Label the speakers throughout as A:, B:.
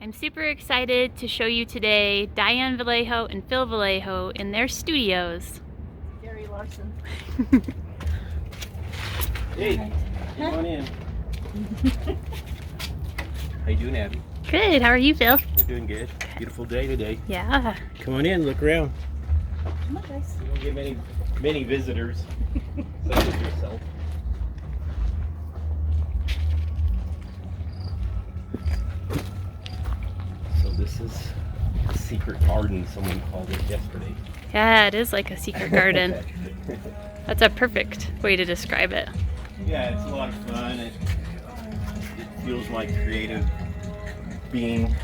A: I'm super excited to show you today Diane Vallejo and Phil Vallejo in their studios.
B: Gary Larson.
C: Hey, come on in. How you doing, Abby?
A: Good, how are you, Phil?
C: We're doing good. Beautiful day today.
A: Yeah.
C: Come on in, look around.
B: Come on, guys.
C: You don't get many visitors, such as yourself. So this is a secret garden, someone called it yesterday.
A: Yeah, it is like a secret garden. That's a perfect way to describe it.
C: Yeah, it's a lot of fun. It feels like creative being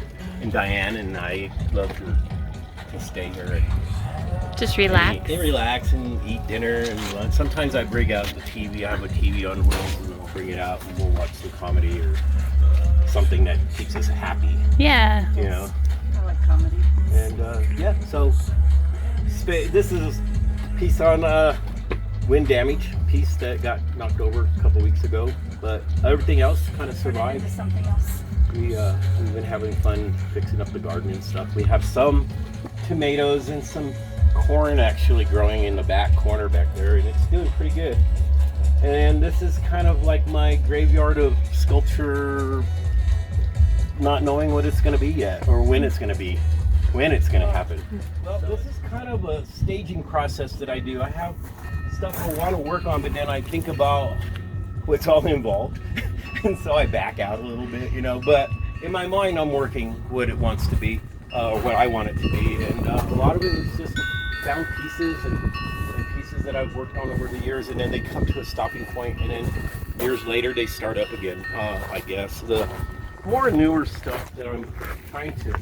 C: in Diane, and I love to stay here and
A: Just relax.
C: and relax and eat dinner and lunch. Sometimes I bring out the TV. I have a TV on wheels, and I'll bring it out and we'll watch the comedy or something that keeps us happy.
A: Yeah.
C: You know.
B: I like comedy.
C: And yeah, so this is a piece on wind damage, piece that got knocked over a couple weeks ago, but everything else kind of survived.
B: Into something else.
C: We've been having fun fixing up the garden and stuff. We have some tomatoes and some corn actually growing in the back corner back there, and it's doing pretty good. And this is kind of like my graveyard of sculpture, not knowing what it's going to be yet, or when it's going to happen. Well, this is kind of a staging process that I do. I have stuff I want to work on, but then I think about what's all involved, and so I back out a little bit, you know. But in my mind, I'm working what it wants to be, or what I want it to be, and a lot of it is just found pieces and pieces that I've worked on over the years, and then they come to a stopping point, and then years later they start up again. I guess the more newer stuff that I'm trying to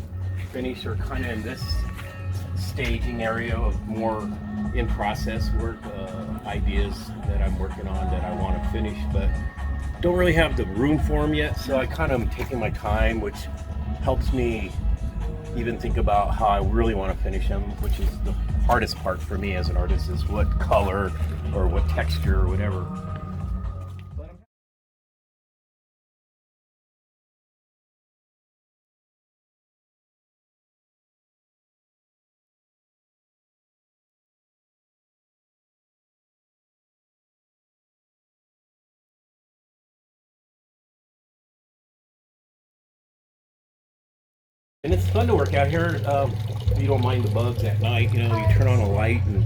C: finish are kind of in this staging area of more in process work, ideas that I'm working on that I want to finish, but don't really have the room for them yet. So I kind of am taking my time, which helps me even think about how I really want to finish them, which is the hardest part for me as an artist, is what color or what texture or whatever. And it's fun to work out here. You don't mind the bugs at night. You know, you turn on a light and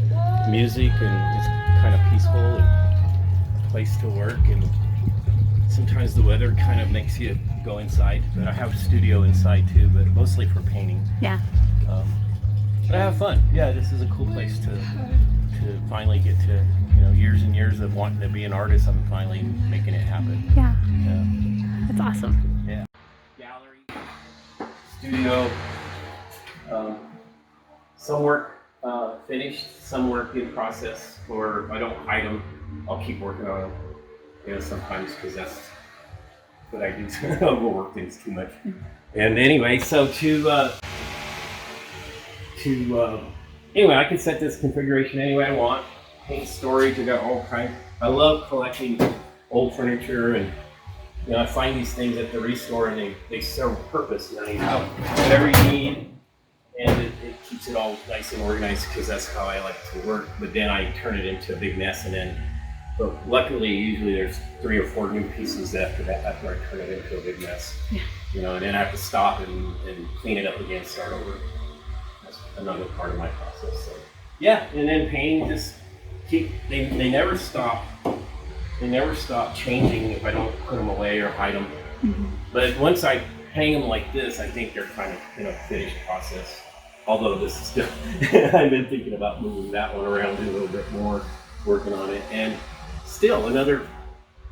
C: music, and it's kind of peaceful and place to work. And sometimes the weather kind of makes you go inside. But I have a studio inside too, but mostly for painting.
A: Yeah.
C: But I have fun. Yeah, this is a cool place to finally get to. You know, years and years of wanting to be an artist, I'm finally making it happen.
A: Yeah.
C: Yeah.
A: That's awesome.
C: Yeah. Gallery, studio, some work finished, some work in process, or I don't hide them. I'll keep working on them. You know, sometimes because that's what I do. Overwork things too much. And anyway, so anyway, I can set this configuration any way I want. Paint storage, I got all kinds. I love collecting old furniture, and you know, I find these things at the restore, and they serve a purpose. You know, you have whatever you need, and it keeps it all nice and organized, because that's how I like to work. But then I turn it into a big mess, and then, but luckily, usually there's 3 or 4 new pieces after I turn it into a big mess. Yeah. You know, and then I have to stop and clean it up again, start over. That's another part of my process. So yeah, and then painting, just they never stop. They never stop changing if I don't put them away or hide them. Mm-hmm. But once I hang them like this, I think they're kind of in a finished process. Although this is still, I've been thinking about moving that one around a little bit more, working on it. And still another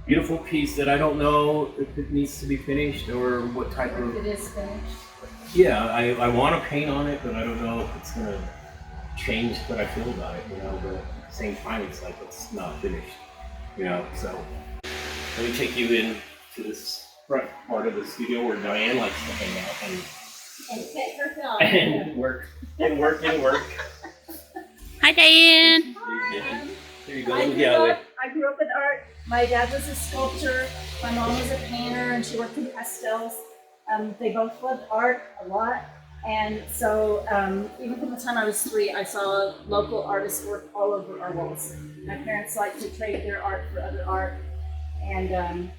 C: beautiful piece that I don't know if it needs to be finished or what type of.
B: It is finished.
C: Yeah, I want to paint on it, but I don't know if it's going to change what I feel about it, you know. But at the same time, it's like it's not finished. You know, so let me take you in to this front part of the studio where Diane likes to hang out
B: Take her film.
C: and work.
A: Hi, Diane.
C: There you go.
B: I grew up with art. My dad was a sculptor. My mom was a painter, and she worked in pastels. They both loved art a lot. And so even from the time I was 3, I saw local artists work all over our walls. My parents liked to trade their art for other art. And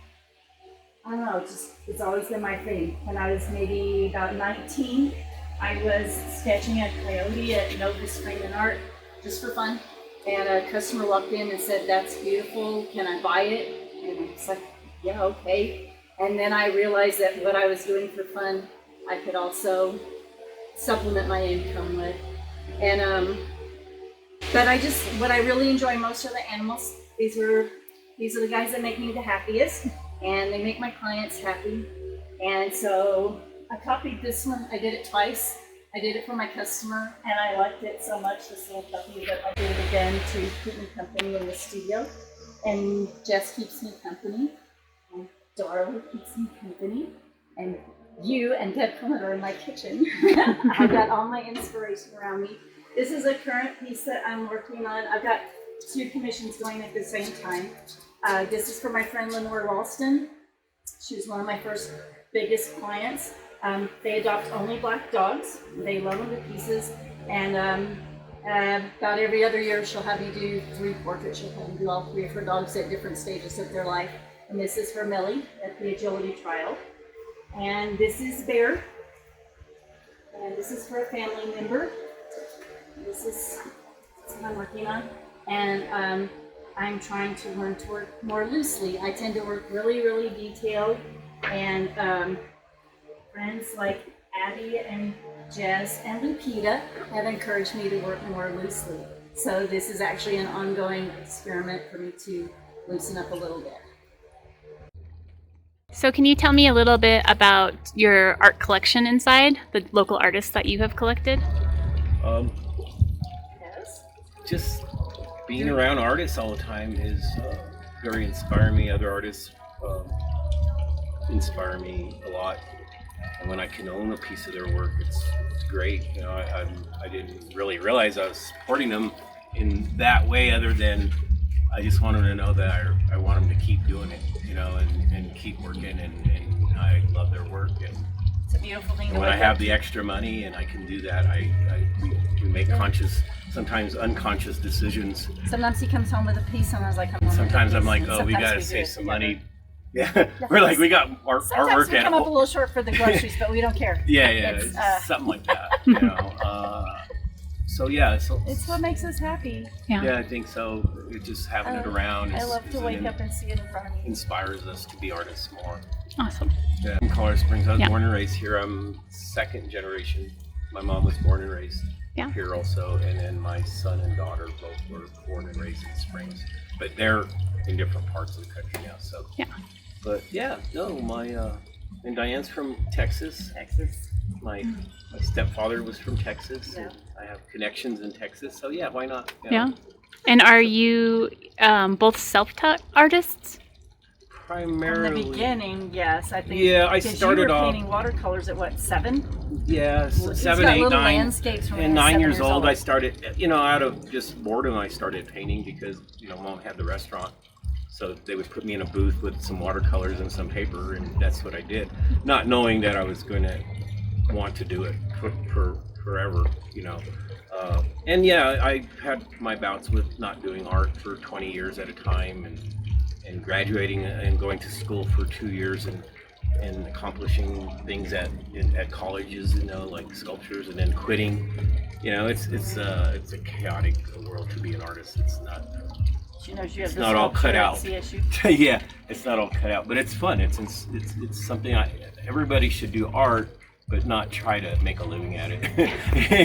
B: I don't know, it's always been my thing. When I was maybe about 19, I was sketching a coyote at Nova Spring and Art just for fun. And a customer walked in and said, "That's beautiful, can I buy it?" And I was like, "Yeah, okay." And then I realized that what I was doing for fun, I could also supplement my income with. And but what I really enjoy most are the animals. These are the guys that make me the happiest, and they make my clients happy. And so I copied this one. I did it twice. I did it for my customer, and I liked it so much, this little puppy, that I did it again to keep me company in the studio. And Jess keeps me company, and Dora keeps me company, and you and Deb Clement are in my kitchen. I've got all my inspiration around me. This is a current piece that I'm working on. I've got 2 commissions going at the same time. This is for my friend Lenore Ralston. She was one of my first biggest clients. They adopt only black dogs. They love them to pieces. And about every other year, she'll have me do 3 portraits. She'll have me do all 3 of her dogs at different stages of their life. And this is for Millie at the agility trial. And this is Bear. And this is for a family member. This is what I'm working on. And I'm trying to learn to work more loosely. I tend to work really, really detailed. And friends like Abby and Jess and Lupita have encouraged me to work more loosely. So this is actually an ongoing experiment for me to loosen up a little bit.
A: So can you tell me a little bit about your art collection inside, the local artists that you have collected?
B: Yes.
C: Just being around artists all the time is very inspiring me. Other artists inspire me a lot. And when I can own a piece of their work, it's great. You know, I didn't really realize I was supporting them in that way, other than I just want them to know that I want them to keep doing it, you know, and keep working, and I love their work. And
B: It's a beautiful thing.
C: when I have the extra money and I can do that, we make conscious, sometimes unconscious decisions.
B: Sometimes he comes home with a piece, and I was like,
C: Sometimes I'm like, oh, we got to save some money. Yeah, we're like, we got
B: Sometimes
C: artwork
B: we
C: at
B: come up a little short for the groceries, but we don't care.
C: Yeah,
B: It's,
C: something like that, you know. So yeah,
B: It's what makes us happy.
C: yeah, I think so. It just having it around.
B: I love to wake up and see it in front of me.
C: Inspires us to be artists more.
A: Awesome.
C: Yeah, in Colorado Springs, I was
A: Yeah.
C: born and raised here. I'm 2nd generation. My mom was born and raised
A: Yeah.
C: here also, and then my son and daughter both were born and raised in Springs, but they're in different parts of the country now. So
A: Yeah.
C: but yeah, no, my and Diane's from Texas. My stepfather was from Texas.
B: Yeah.
C: And I have connections in Texas, so yeah, why not?
A: Yeah. And are you both self-taught artists?
C: Primarily.
B: From the beginning, yes. I think.
C: Yeah, I
B: because
C: started
B: you were
C: off.
B: painting watercolors at what, 7?
C: Yeah,
B: It's
C: 7,
B: got
C: 8,
B: little
C: 9,
B: landscapes from when
C: and
B: I was
C: 9
B: 7
C: years
B: years
C: old. I
B: old.
C: started, you know, out of just boredom. I started painting because Mom had the restaurant, so they would put me in a booth with some watercolors and some paper, and that's what I did, not knowing that I was going to want to do it for forever, you know. And yeah, I had my bouts with not doing art for 20 years at a time, and graduating and going to school for 2 years and accomplishing things at colleges, you know, like sculptures, and then quitting. You know, it's a chaotic world to be an artist. It's not.
B: She knows you have
C: It's
B: the
C: not all cut
B: sculpture at
C: out.
B: CSU.
C: Yeah, it's not all cut out, but it's fun. It's something everybody should do art, but not try to make a living at it.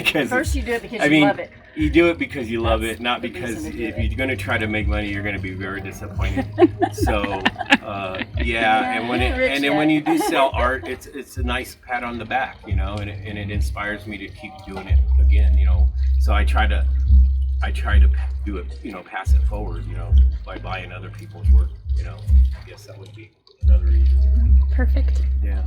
C: Because
B: First, you do it because
C: I
B: you
C: mean,
B: love it.
C: you do it because you love
B: That's
C: it, not
B: the
C: because
B: reason to do
C: if
B: it.
C: you're going to try to make money, you're going to be very disappointed. So, yeah, and when you do sell art, it's a nice pat on the back, you know, and it inspires me to keep doing it again, you know. So I try to do it, you know, pass it forward, you know, by buying other people's work, you know. I guess that would be another reason.
A: Perfect.
C: Yeah.